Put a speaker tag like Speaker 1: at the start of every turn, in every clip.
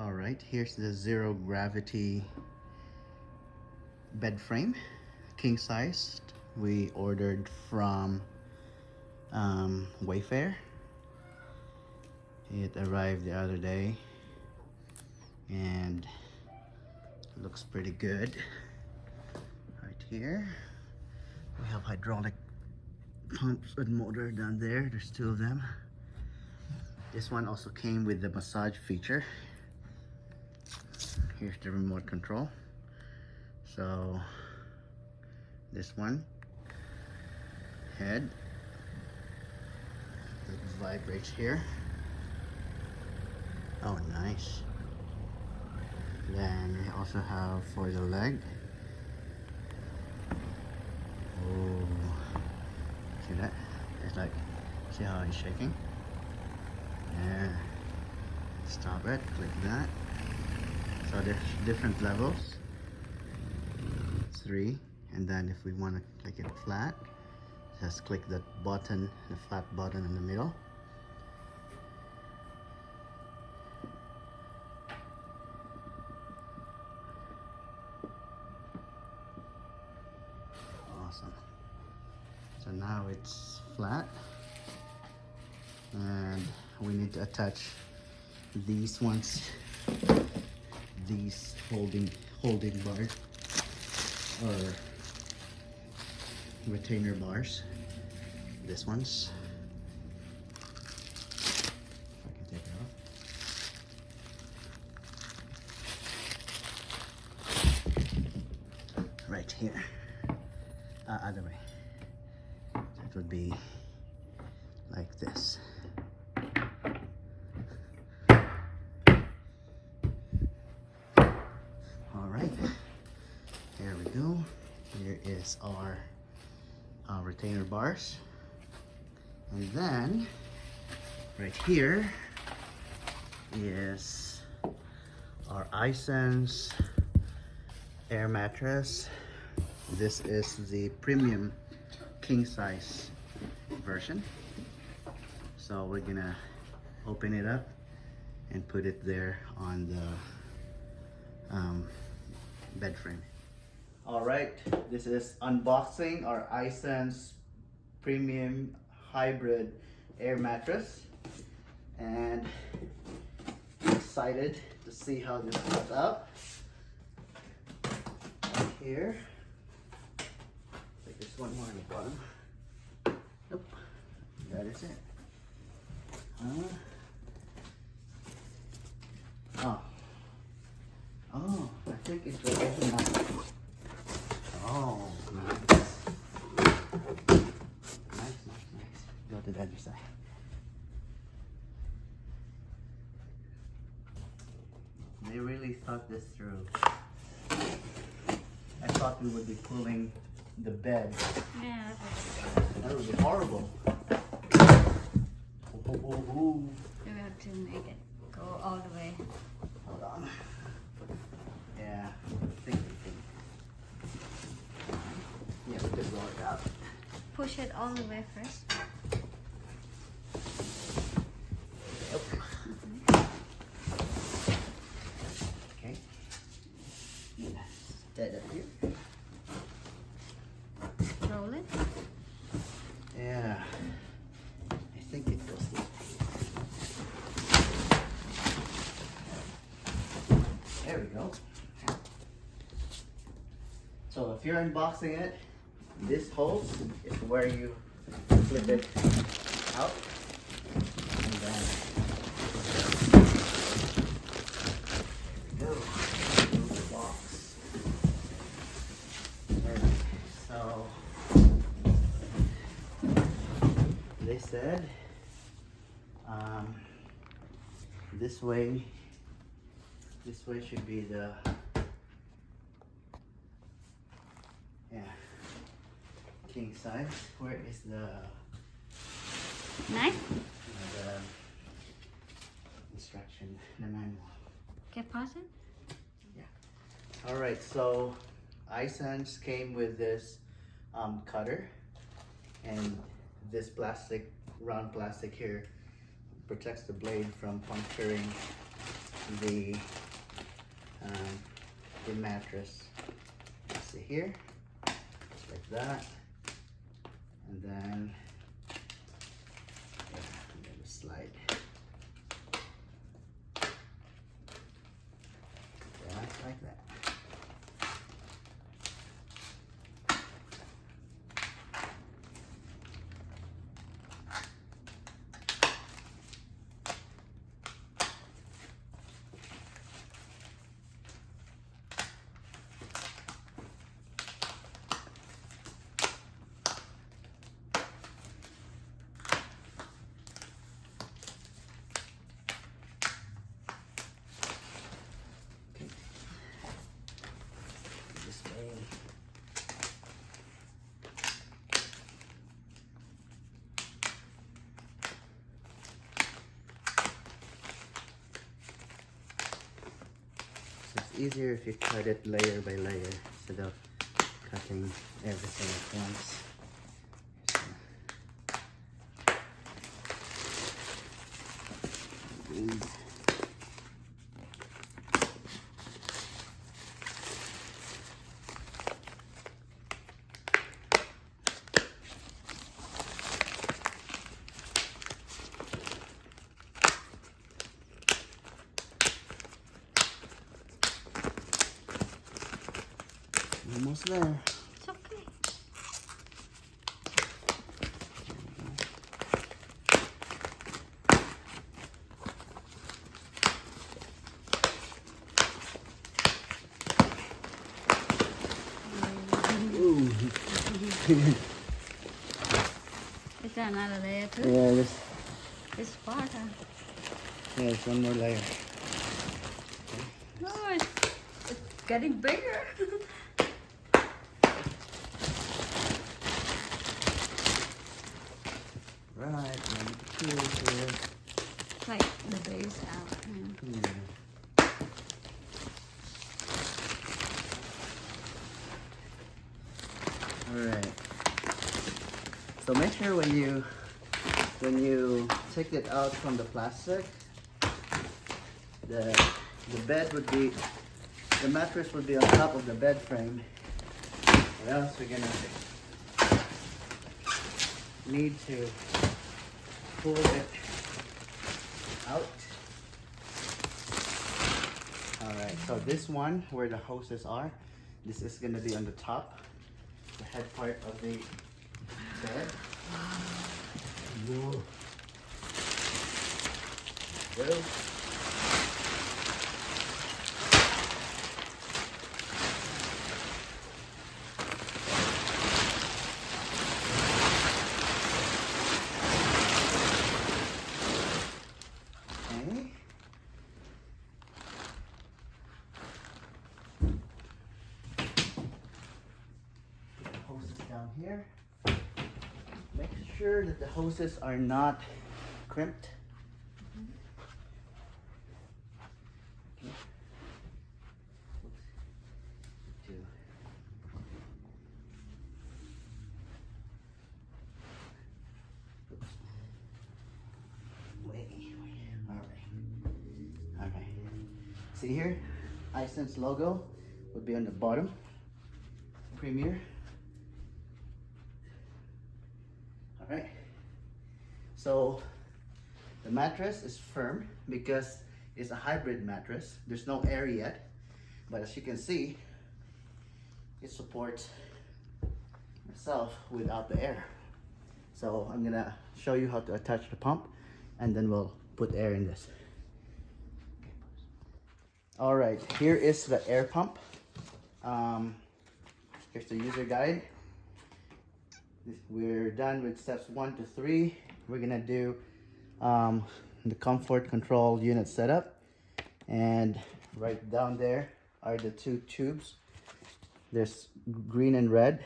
Speaker 1: All right, here's the zero gravity bed frame, king size. We ordered from Wayfair. It arrived the other day and looks pretty good. Right here we have hydraulic pumps and motor down there. There's two of them. This one also came with the massage feature. Here's the remote control. So this one head that vibrates here. Oh, nice. Then we also have for the leg. Oh, see that? It's like, see how it's shaking? Yeah. Stop it, click that. So there's different levels. 3, and then if we want to click it flat, just click that button, the flat button in the middle. Awesome. So now it's flat, and we need to attach these ones, these holding bars or retainer bars. This ones, if I can take it off. Right here, other way. So it would be like this. All right, here we go. Here is our retainer bars, and then right here is our iSense air mattress. This is the premium king size version. So we're gonna open it up and put it there on the bed frame. All right, this is unboxing our iSense Premium Hybrid Air Mattress, and I'm excited to see how this comes out. Right here, like this one more on the bottom. Nope, that is it. Oh, I think it's right open now. Oh, nice. Nice. Go to the other side. They really thought this through. I thought we would be pulling the bed.
Speaker 2: Yeah.
Speaker 1: That would be horrible. Oh.
Speaker 2: We have to make it go all the way.
Speaker 1: Hold on. Yeah, think. Yeah, we could roll it out.
Speaker 2: Push it all the way first.
Speaker 1: Okay. Dead up here.
Speaker 2: Roll it.
Speaker 1: Yeah. I think it goes this way. There we go. So if you're unboxing it, this hose is where you flip it out, and then there we go. Remove the box. Alright, so they said this way should be the king size. Where is the
Speaker 2: Knife?
Speaker 1: the instruction, the manual?
Speaker 2: Okay, pause it.
Speaker 1: Yeah. All right. So iSense came with this cutter, and this plastic, round plastic here, protects the blade from puncturing the mattress. See here, just like that, and then the slide. Just like that. It's easier if you cut it layer by layer instead of cutting everything at once. Almost there.
Speaker 2: It's okay.
Speaker 1: Ooh.
Speaker 2: Is there another layer too?
Speaker 1: Yeah,
Speaker 2: This part, huh?
Speaker 1: yeah, there's one more layer.
Speaker 2: Oh, it's getting bigger.
Speaker 1: Right, number 2 here.
Speaker 2: Like the base out.
Speaker 1: Yeah. Alright. So make sure when you take it out from the plastic, the mattress would be on top of the bed frame. Or else we're gonna need to pull it out. Alright, so this one where the hoses are, this is gonna be on the top, the head part of the bed. Whoa. Go. Down here, make sure that the hoses are not crimped. Okay. All right. See here, iSense logo would be on the bottom. Premier. Alright, so the mattress is firm because it's a hybrid mattress. There's no air yet, but as you can see, it supports itself without the air. So I'm gonna show you how to attach the pump and then we'll put air in this. Alright, here is the air pump. Here's the user guide. We're done with steps 1 to 3. We're gonna do the comfort control unit setup, and right down there are the 2 tubes. There's green and red,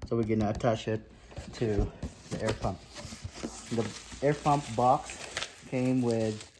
Speaker 1: so we're gonna attach it to the air pump. The air pump box came with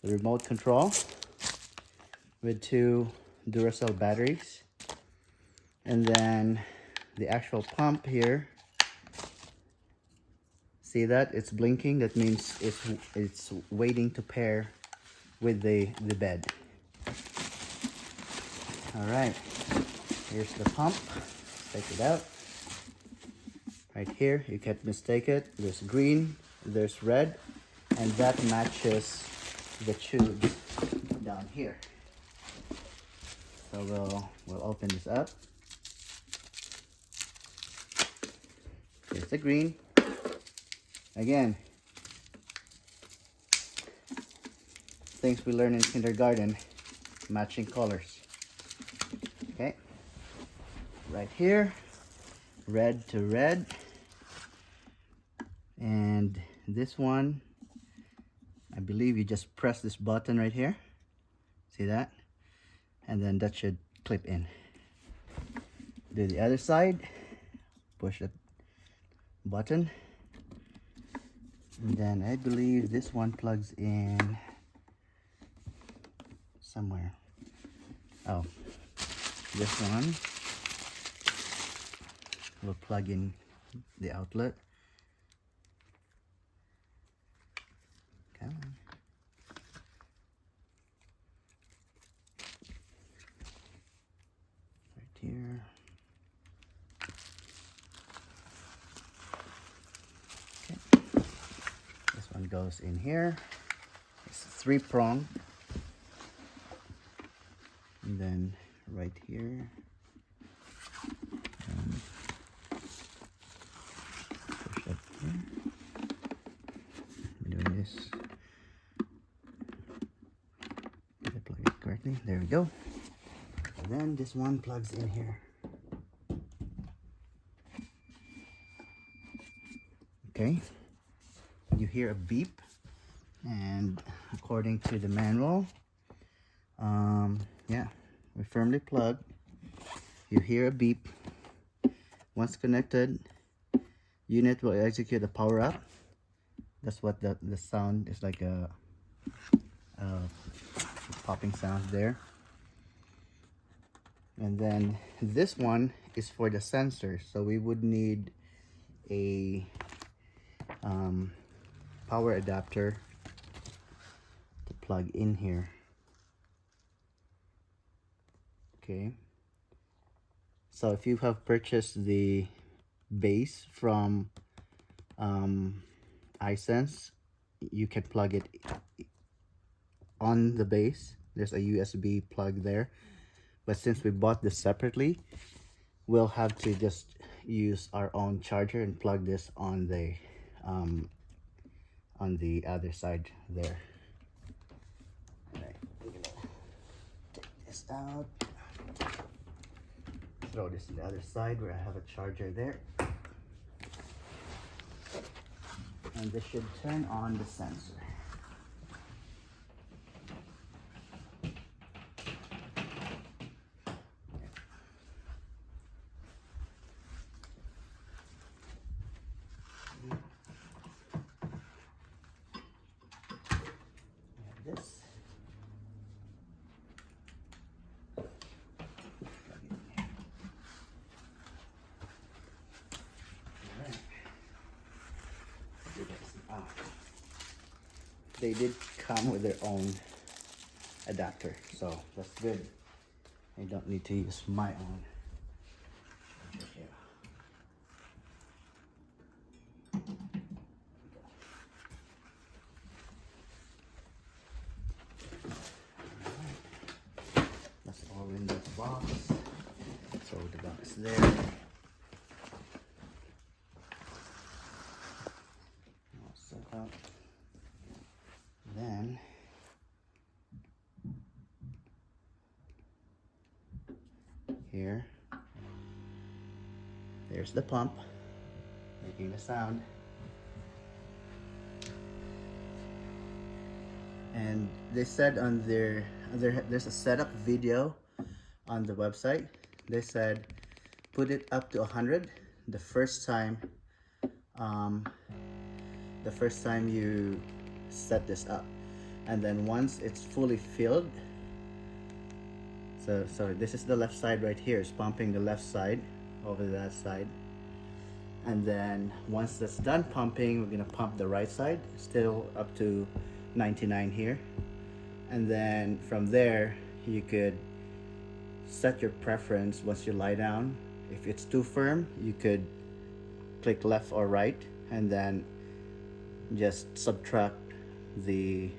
Speaker 1: the remote control with 2 Duracell batteries, and then the actual pump here. See that? It's blinking. That means it's waiting to pair with the bed. All right, here's the pump. Take it out. Right here, you can't mistake it. There's green, there's red, and that matches the tubes down here. So we'll open this up. Here's the green. Again, things we learn in kindergarten, matching colors. Okay, right here, red to red. And this one, I believe you just press this button right here. See that? And then that should clip in. Do the other side, push the button. And then I believe this one plugs in somewhere. Oh, this one will plug in the outlet. Come on. Right here. Okay. This one goes in here. It's 3-prong. And then right here. Push up here. I'm doing this. Did I plug it correctly? There we go. And then this one plugs in here. Okay. You hear a beep, and according to the manual, yeah, we're firmly plugged. You hear a beep. Once connected, unit will execute a power up. That's what the sound is, like a popping sound there. And then this one is for the sensor, so we would need a power adapter to plug in here. Okay, so if you have purchased the base from iSense, you can plug it on the base. There's a USB plug there, but since we bought this separately, we'll have to just use our own charger and plug this on the other side there. All right, we're gonna take this out, throw this on the other side where I have a charger there, and this should turn on the sensor. This. They did come with their own adapter, so that's good. I don't need to use my own. That's all in this box. So the box there. All set up. Then here, there's the pump making the sound. And they said on there's a setup video on the website. They said put it up to 100 the first time you set this up, and then once it's fully filled, so this is the left side right here, it's pumping the left side over that side, and then once that's done pumping, we're gonna pump the right side, still up to 99 here, and then from there you could set your preference once you lie down. If it's too firm, you could click left or right, and then just subtract the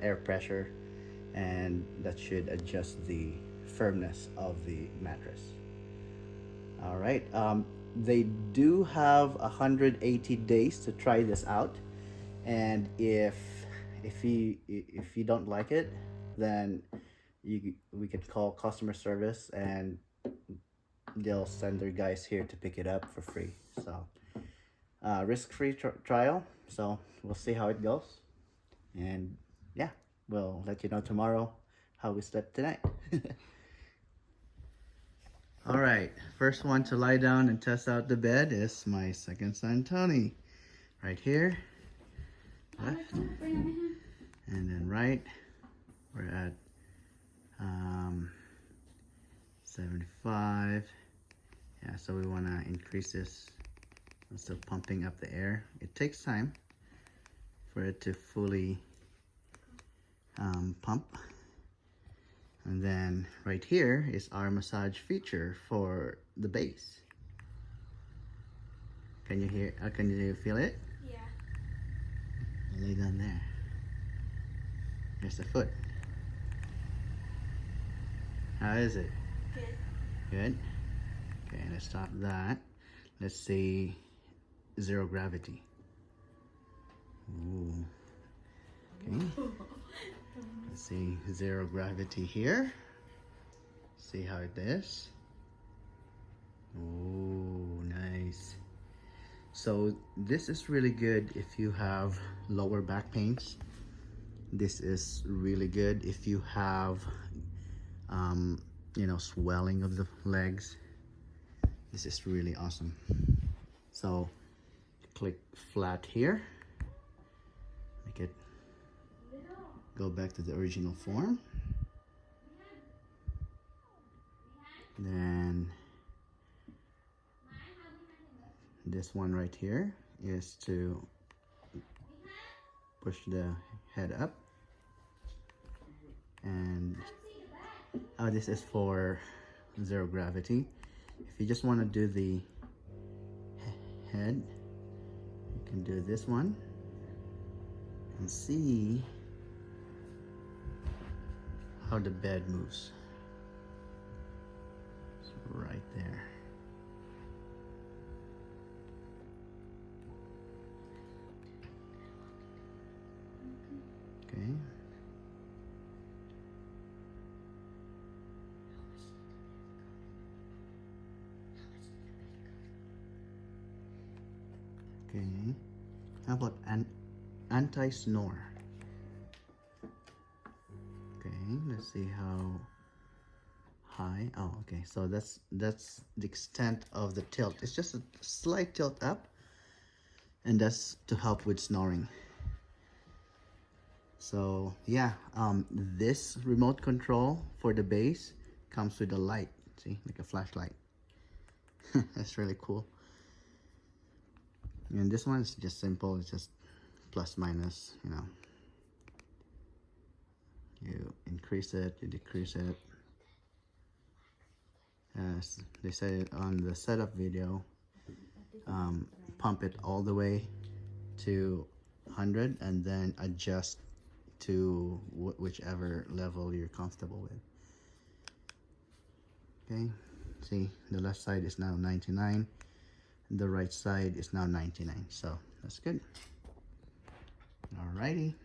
Speaker 1: air pressure, and that should adjust the firmness of the mattress. All right, they do have 180 days to try this out, and if you don't like it, then we can call customer service and they'll send their guys here to pick it up for free. So risk-free trial, so we'll see how it goes, and yeah, we'll let you know tomorrow how we slept tonight. All right, first one to lie down and test out the bed is my second son, Tony. Right here, left, and then right. We're at 75. Yeah, so we want to increase this. I'm still pumping up the air. It takes time for it to fully pump. And then right here is our massage feature for the base. Can you hear? Can you feel it?
Speaker 2: Yeah.
Speaker 1: Lay down there. Here's the foot. How is it?
Speaker 2: Good.
Speaker 1: Good. Okay, let's stop that. Let's see zero gravity. Ooh. Okay. Let's see zero gravity here. See how it is. Oh, nice. So this is really good if you have lower back pains. This is really good if you have you know, swelling of the legs. This is really awesome. So click flat here, make it go back to the original form. Then this one right here is to push the head up, and this is for zero gravity. If you just want to do the head, you can do this one and see how the bed moves. It's right there. Okay. Okay. How about an anti-snore? Okay, let's see how high. Oh, okay. So that's the extent of the tilt. It's just a slight tilt up, and that's to help with snoring. So yeah, this remote control for the base comes with a light. See, like a flashlight. That's really cool. And this one is just simple. It's just plus minus, you know. You increase it, you decrease it. As they say on the setup video, pump it all the way to 100 and then adjust to whichever level you're comfortable with. Okay, see, the left side is now 99, the right side is now 99, so that's good. Alrighty,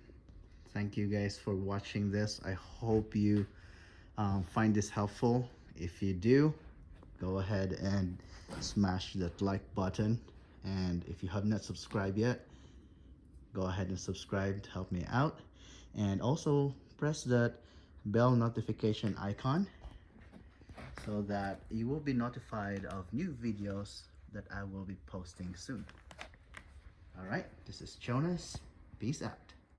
Speaker 1: thank you guys for watching this. I hope you find this helpful. If you do, go ahead and smash that like button, and if you have not subscribed yet, go ahead and subscribe to help me out, and also press that bell notification icon so that you will be notified of new videos that I will be posting soon. Alright, this is Jonas. Peace out.